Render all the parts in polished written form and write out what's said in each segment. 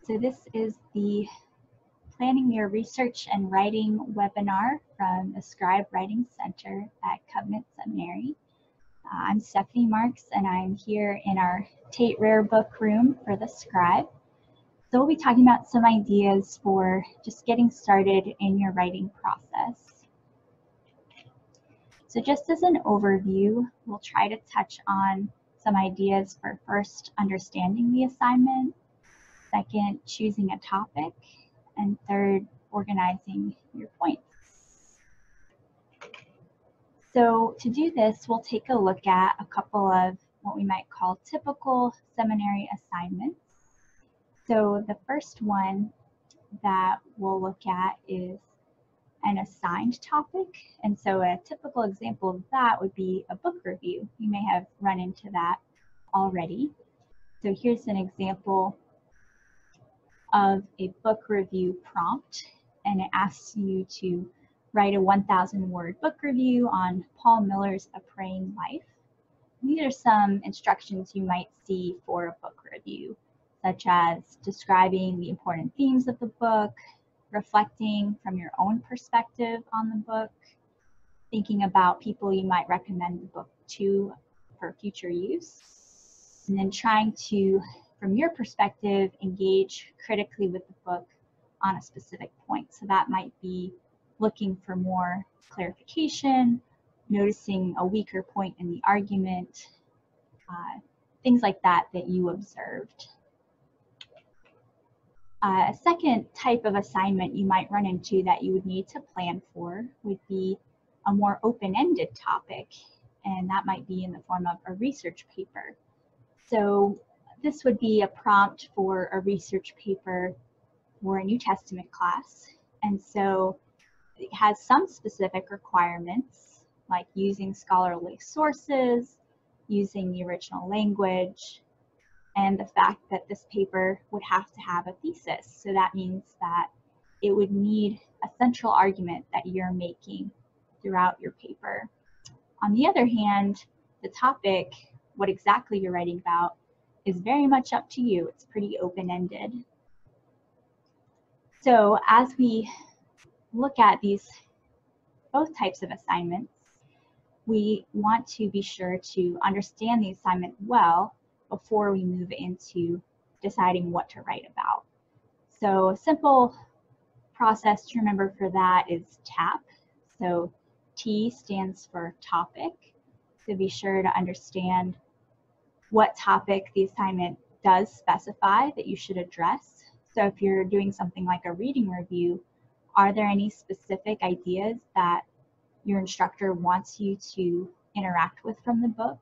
So this is the Planning Your Research and Writing webinar from the Scribe Writing Center at Covenant Seminary. I'm Stephanie Marks, and I'm here in our Tate Rare book room for the Scribe. So we'll be talking about some ideas for just getting started in your writing process. So just as an overview, we'll try to touch on some ideas for first understanding the assignment, second, choosing a topic, and third, organizing your points. So to do this, we'll take a look at a couple of what we might call typical seminary assignments. So the first one that we'll look at is an assigned topic. And so a typical example of that would be a book review. You may have run into that already. So here's an example of a book review prompt, and it asks you to write a 1,000-word book review on Paul Miller's A Praying Life. These are some instructions you might see for a book review, such as describing the important themes of the book, reflecting from your own perspective on the book, thinking about people you might recommend the book to for future use, and then trying to, from your perspective, engage critically with the book on a specific point. So that might be looking for more clarification, noticing a weaker point in the argument, things like that that you observed. A second type of assignment you might run into that you would need to plan for would be a more open-ended topic, and that might be in the form of a research paper. So this would be a prompt for a research paper for a New Testament class, and so it has some specific requirements, like using scholarly sources, using the original language, and the fact that this paper would have to have a thesis. So that means that it would need a central argument that you're making throughout your paper. On the other hand, the topic, what exactly you're writing about, is very much up to you. It's pretty open-ended. So as we look at both types of assignments, we want to be sure to understand the assignment well before we move into deciding what to write about. So a simple process to remember for that is TAP. So T stands for topic. So be sure to understand what topic the assignment does specify that you should address. So if you're doing something like a reading review, are there any specific ideas that your instructor wants you to interact with from the book?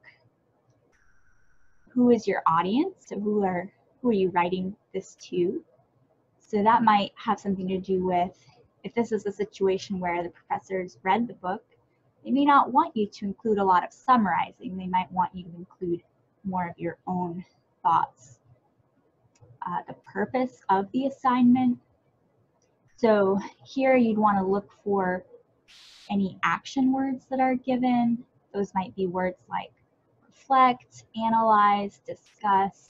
Who is your audience? So who are you writing this to? So that might have something to do with, if this is a situation where the professor's read the book, they may not want you to include a lot of summarizing. They might want you to include more of your own thoughts. The purpose of the assignment. So here you'd want to look for any action words that are given. Those might be words like reflect, analyze, discuss.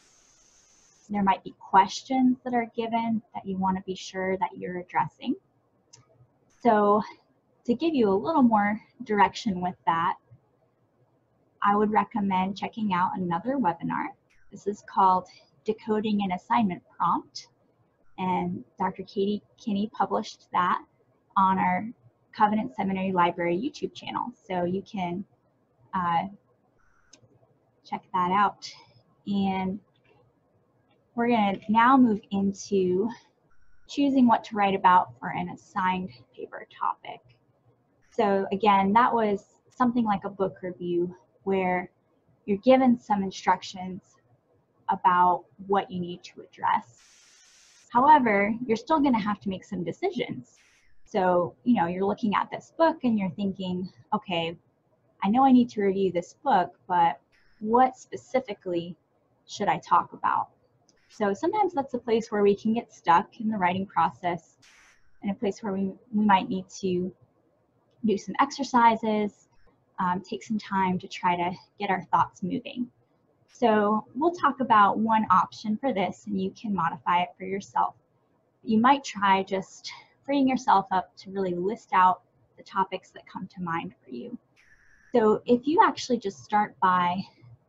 There might be questions that are given that you want to be sure that you're addressing. So to give you a little more direction with that, I would recommend checking out another webinar. This is called Decoding an Assignment Prompt, and Dr. Katie Kinney published that on our Covenant Seminary Library YouTube channel. So you can check that out. And we're going to now move into choosing what to write about for an assigned paper topic. So again, that was something like a book review where you're given some instructions about what you need to address. However, you're still going to have to make some decisions. So, you're looking at this book and you're thinking, okay, I know I need to review this book, but what specifically should I talk about? So sometimes that's a place where we can get stuck in the writing process, and a place where we might need to do some exercises, take some time to try to get our thoughts moving. So we'll talk about one option for this, and you can modify it for yourself. You might try just freeing yourself up to really list out the topics that come to mind for you. So if you actually just start by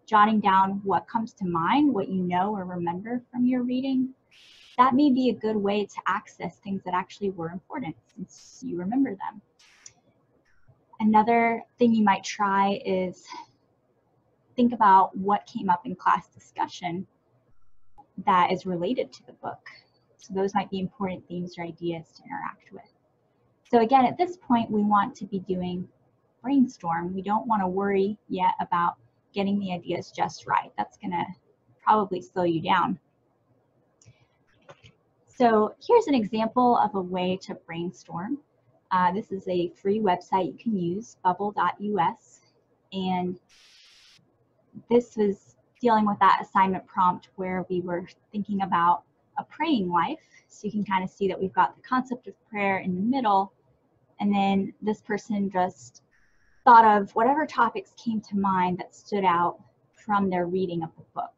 jotting down what comes to mind, what you know or remember from your reading, that may be a good way to access things that actually were important since you remember them. Another thing you might try is think about what came up in class discussion that is related to the book. So those might be important themes or ideas to interact with. So again, at this point, we want to be doing brainstorm. We don't want to worry yet about getting the ideas just right. That's going to probably slow you down. So here's an example of a way to brainstorm. This is a free website you can use, bubble.us, and this was dealing with that assignment prompt where we were thinking about a praying life. So you can kind of see that we've got the concept of prayer in the middle, and then this person just thought of whatever topics came to mind that stood out from their reading of the book.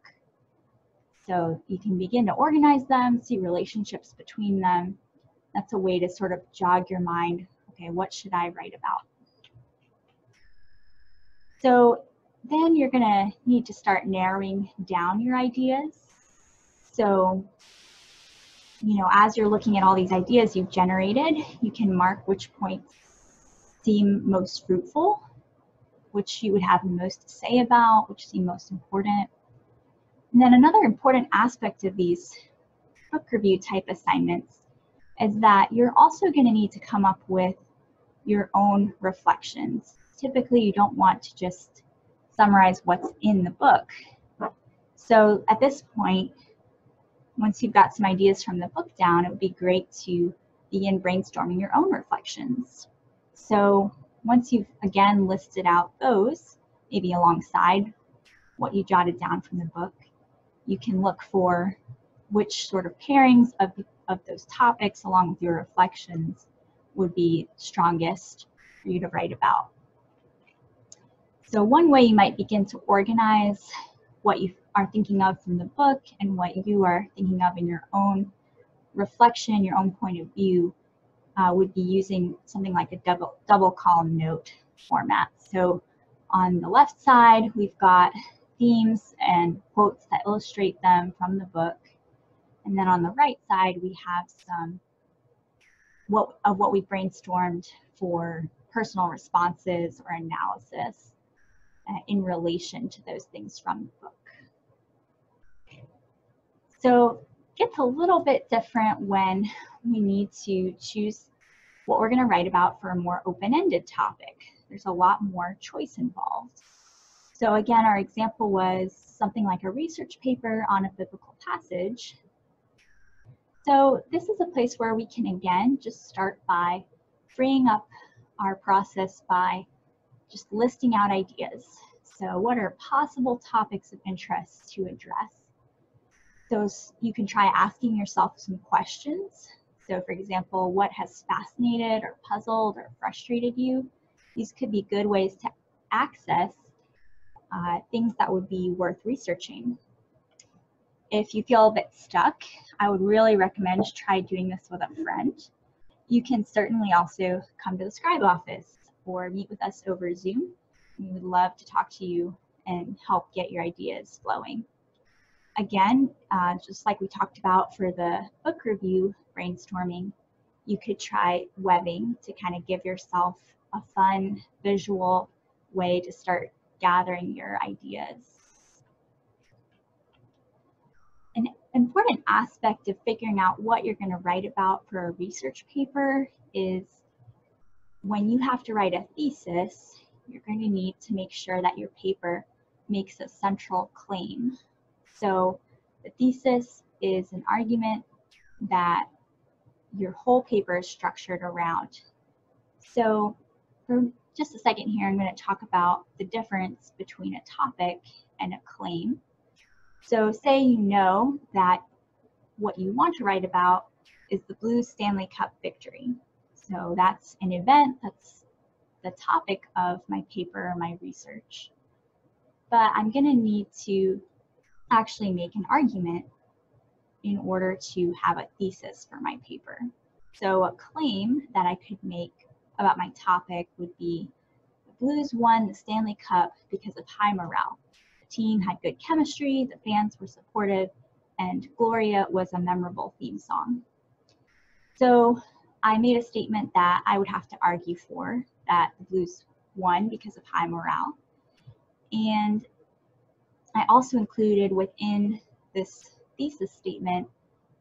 So you can begin to organize them, see relationships between them. That's a way to sort of jog your mind. Okay, what should I write about? So then you're going to need to start narrowing down your ideas. So, as you're looking at all these ideas you've generated, you can mark which points seem most fruitful, which you would have the most to say about, which seem most important. And then another important aspect of these book review type assignments is that you're also going to need to come up with your own reflections. Typically, you don't want to just summarize what's in the book. So at this point, once you've got some ideas from the book down, it would be great to begin brainstorming your own reflections. So once you've again listed out those, maybe alongside what you jotted down from the book, you can look for which sort of pairings of those topics along with your reflections would be strongest for you to write about. So one way you might begin to organize what you are thinking of from the book and what you are thinking of in your own reflection, your own point of view, would be using something like a double column note format. So on the left side, we've got themes and quotes that illustrate them from the book. And then on the right side, we have some of what we brainstormed for personal responses or analysis in relation to those things from the book. So it gets a little bit different when we need to choose what we're going to write about for a more open-ended topic. There's a lot more choice involved. So again, our example was something like a research paper on a biblical passage. So this is a place where we can again just start by freeing up our process by just listing out ideas. So what are possible topics of interest to address? Those you can try asking yourself some questions. So for example, what has fascinated or puzzled or frustrated you? These could be good ways to access things that would be worth researching. If you feel a bit stuck, I would really recommend try doing this with a friend. You can certainly also come to the Scribe office or meet with us over Zoom. We would love to talk to you and help get your ideas flowing. Again, just like we talked about for the book review brainstorming, you could try webbing to kind of give yourself a fun visual way to start gathering your ideas. An important aspect of figuring out what you're going to write about for a research paper is when you have to write a thesis, you're going to need to make sure that your paper makes a central claim. So the thesis is an argument that your whole paper is structured around. So for just a second here, I'm going to talk about the difference between a topic and a claim. So say you know that what you want to write about is the Blues Stanley Cup victory. So that's an event, that's the topic of my paper or my research. But I'm going to need to actually make an argument in order to have a thesis for my paper. So a claim that I could make about my topic would be, the Blues won the Stanley Cup because of high morale. The team had good chemistry, the fans were supportive, and Gloria was a memorable theme song. So I made a statement that I would have to argue for, that the Blues won because of high morale. And I also included within this thesis statement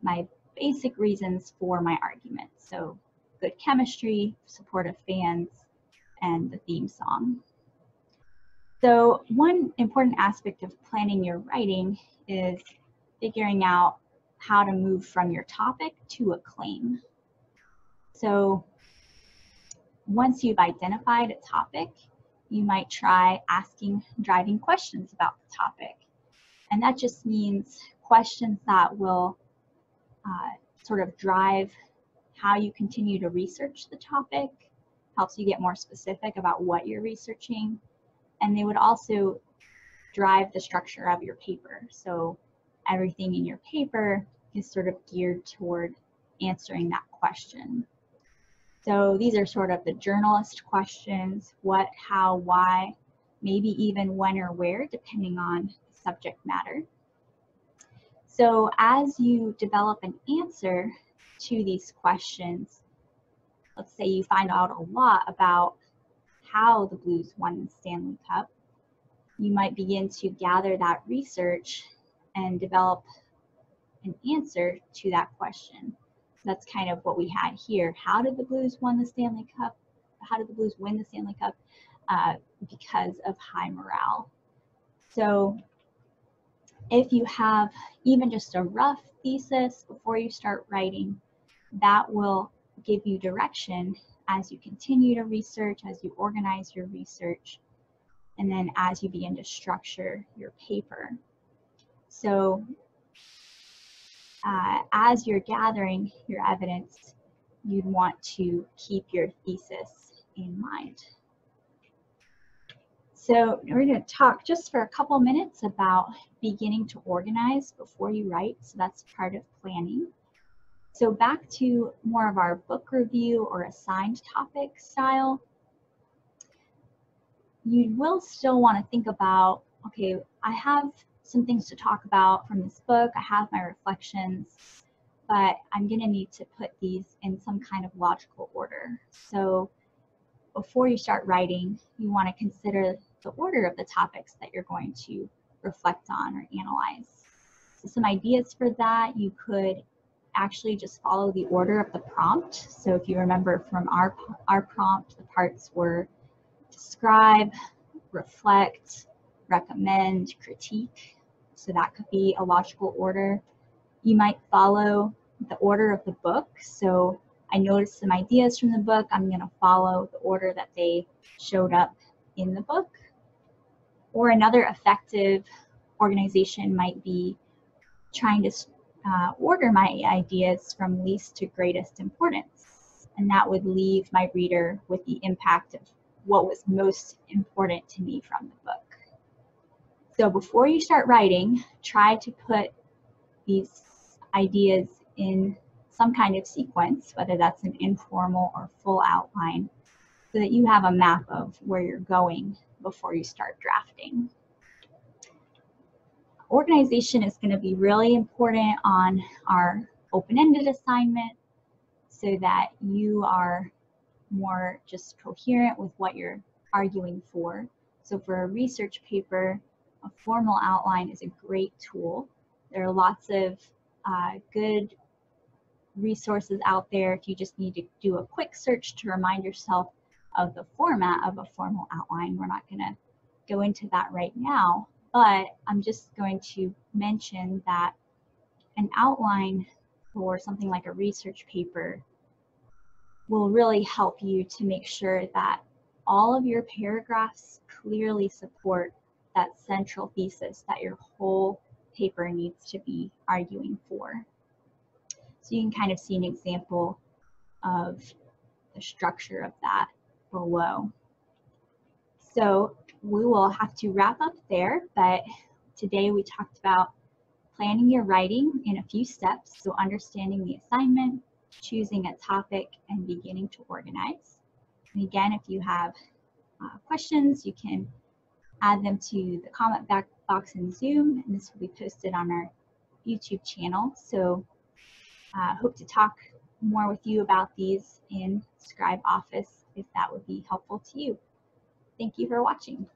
my basic reasons for my argument. So good chemistry, supportive fans, and the theme song. So one important aspect of planning your writing is figuring out how to move from your topic to a claim. So once you've identified a topic, you might try asking driving questions about the topic. And that just means questions that will sort of drive how you continue to research the topic, helps you get more specific about what you're researching, and they would also drive the structure of your paper. So everything in your paper is sort of geared toward answering that question. So these are sort of the journalist questions: what, how, why, maybe even when or where, depending on the subject matter. So as you develop an answer to these questions, let's say you find out a lot about how the Blues won the Stanley Cup, you might begin to gather that research and develop an answer to that question. That's kind of what we had here. How did the Blues win the Stanley Cup? How did the Blues win the Stanley Cup? Because of high morale. So if you have even just a rough thesis before you start writing, that will give you direction as you continue to research, as you organize your research, and then as you begin to structure your paper. So as you're gathering your evidence, you'd want to keep your thesis in mind. So we're going to talk just for a couple minutes about beginning to organize before you write. So that's part of planning. So back to more of our book review or assigned topic style, you will still want to think about, okay, I have some things to talk about from this book, I have my reflections, but I'm going to need to put these in some kind of logical order. So before you start writing, you want to consider the order of the topics that you're going to reflect on or analyze. So some ideas for that: you could actually just follow the order of the prompt. So if you remember from our prompt, the parts were describe, reflect, recommend, critique. So that could be a logical order. You might follow the order of the book. So I noticed some ideas from the book, I'm going to follow the order that they showed up in the book. Or another effective organization might be trying to order my ideas from least to greatest importance. And that would leave my reader with the impact of what was most important to me from the book. So before you start writing, try to put these ideas in some kind of sequence, whether that's an informal or full outline, so that you have a map of where you're going before you start drafting. Organization is going to be really important on our open-ended assignment so that you are more just coherent with what you're arguing for. So for a research paper, a formal outline is a great tool. There are lots of good resources out there if you just need to do a quick search to remind yourself of the format of a formal outline. We're not going to go into that right now, but I'm just going to mention that an outline for something like a research paper will really help you to make sure that all of your paragraphs clearly support that central thesis that your whole paper needs to be arguing for. So you can kind of see an example of the structure of that below. So we will have to wrap up there, but today we talked about planning your writing in a few steps, so understanding the assignment, choosing a topic, and beginning to organize. And again, if you have questions, you can add them to the comment box in Zoom, and this will be posted on our YouTube channel. So hope to talk more with you about these in Scribe Office if that would be helpful to you. Thank you for watching.